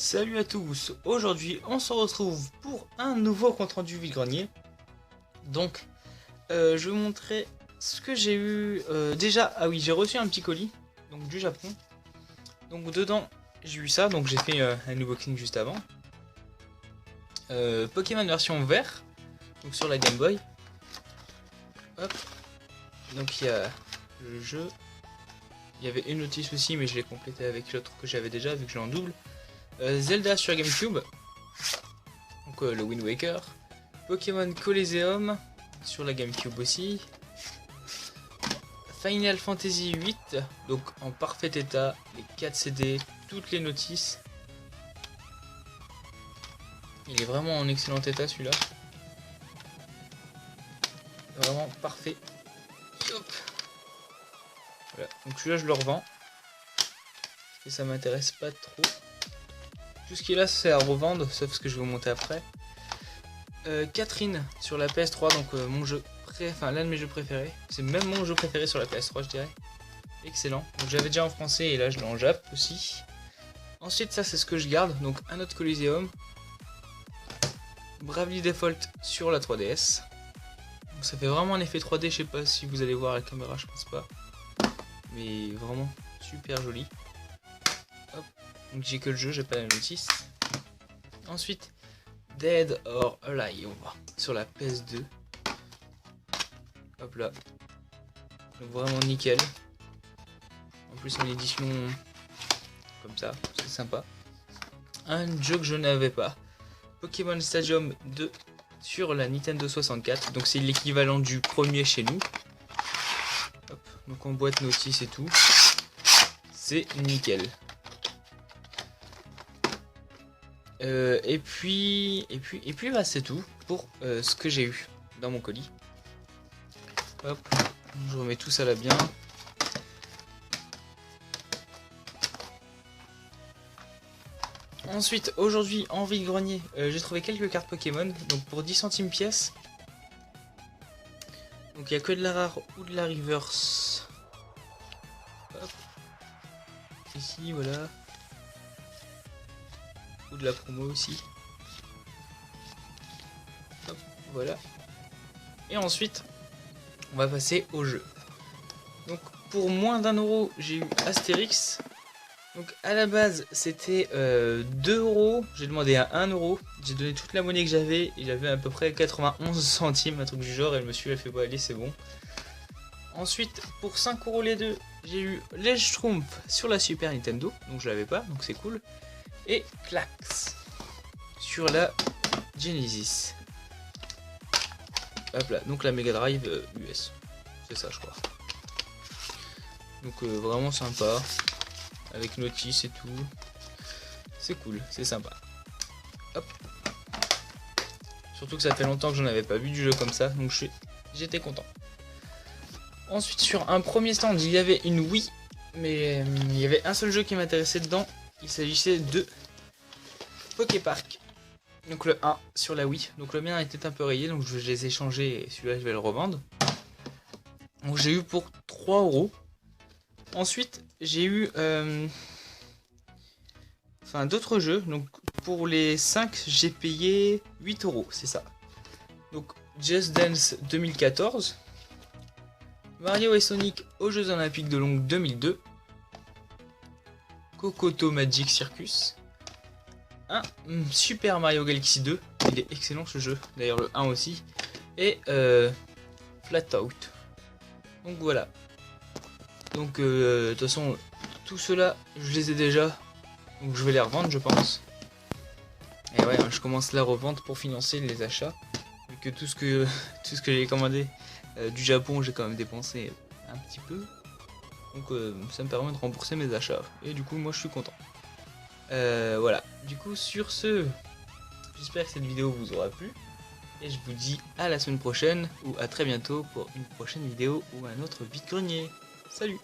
Salut à tous, aujourd'hui on se retrouve pour un nouveau compte rendu vide-grenier. Donc je vais vous montrer ce que j'ai eu déjà. Ah oui, j'ai reçu un petit colis donc du Japon. Donc dedans j'ai eu ça, donc j'ai fait un unboxing juste avant. Pokémon version vert, donc sur la Game Boy. Hop. Donc il y a le jeu. Il y avait une notice aussi, mais je l'ai complété avec l'autre que j'avais déjà vu que je l'ai en double. Zelda sur GameCube, donc le Wind Waker. Pokémon Coliseum sur la GameCube aussi. Final Fantasy VIII, donc en parfait état, les 4 CD, toutes les notices. Il est vraiment en excellent état celui-là. Vraiment parfait. Hop. Voilà, donc celui-là je le revends. Parce que ça m'intéresse pas trop. Tout ce qui est là c'est à revendre, sauf ce que je vais vous montrer après. Catherine sur la PS3, donc mon jeu l'un de mes jeux préférés. C'est même mon jeu préféré sur la PS3 je dirais. Excellent. Donc j'avais déjà en français et là je l'ai en jap aussi. Ensuite ça c'est ce que je garde, donc un autre Coliseum. Bravely Default sur la 3DS. Donc ça fait vraiment un effet 3D, je sais pas si vous allez voir la caméra, je pense pas. Mais vraiment super joli. Hop. Donc j'ai que le jeu, j'ai pas la notice. Ensuite, Dead or Alive sur la PS2. Hop là. Donc vraiment nickel. En plus une édition comme ça, c'est sympa. Un jeu que je n'avais pas. Pokémon Stadium 2 sur la Nintendo 64. Donc c'est l'équivalent du premier chez nous. Hop. Donc en boîte notice et tout. C'est nickel. Et puis bah, c'est tout pour ce que j'ai eu dans mon colis. Hop, je remets tout ça là bien. Ensuite, aujourd'hui en vide-grenier, j'ai trouvé quelques cartes Pokémon, donc pour 10 centimes pièce. Donc il n'y a que de la rare ou de la reverse. Hop. Ici, voilà. Ou de la promo aussi. Hop, voilà. Et ensuite, on va passer au jeu. Donc pour moins d'1€, j'ai eu Astérix. Donc à la base c'était 2€, j'ai demandé à 1€, j'ai donné toute la monnaie que j'avais et j'avais à peu près 91 centimes, un truc du genre, et le monsieur a fait bah allez c'est bon. Ensuite pour 5€ les deux, j'ai eu les Schtroumpfs sur la Super Nintendo, donc je l'avais pas, donc c'est cool. Et Klax sur la Genesis. Hop là, donc la Mega Drive US, c'est ça je crois. Donc vraiment sympa, avec notice et tout, c'est cool, c'est sympa. Hop. Surtout que ça fait longtemps que j'en avais pas vu du jeu comme ça, donc j'étais content. Ensuite sur un premier stand il y avait une Wii, mais il y avait un seul jeu qui m'intéressait dedans, il s'agissait de Poképark. Donc le 1 sur la Wii, donc le mien était un peu rayé, donc je les ai changés et celui-là je vais le revendre. Donc j'ai eu pour 3€. Ensuite j'ai eu d'autres jeux, donc pour les 5 j'ai payé 8€, c'est ça. Donc Just Dance 2014, Mario et Sonic aux Jeux Olympiques de Londres 2002, Kokoto Magic Circus, un Super Mario Galaxy 2, il est excellent ce jeu, d'ailleurs le 1 aussi, et Flat Out. Donc voilà. Donc de toute façon tout cela je les ai déjà, donc je vais les revendre je pense. Et ouais, je commence la revente pour financer les achats, vu que tout ce que j'ai commandé du Japon j'ai quand même dépensé un petit peu. Donc ça me permet de rembourser mes achats, et du coup moi je suis content. Voilà, du coup sur ce, j'espère que cette vidéo vous aura plu, et je vous dis à la semaine prochaine, ou à très bientôt pour une prochaine vidéo ou un autre vide-grenier. Salut!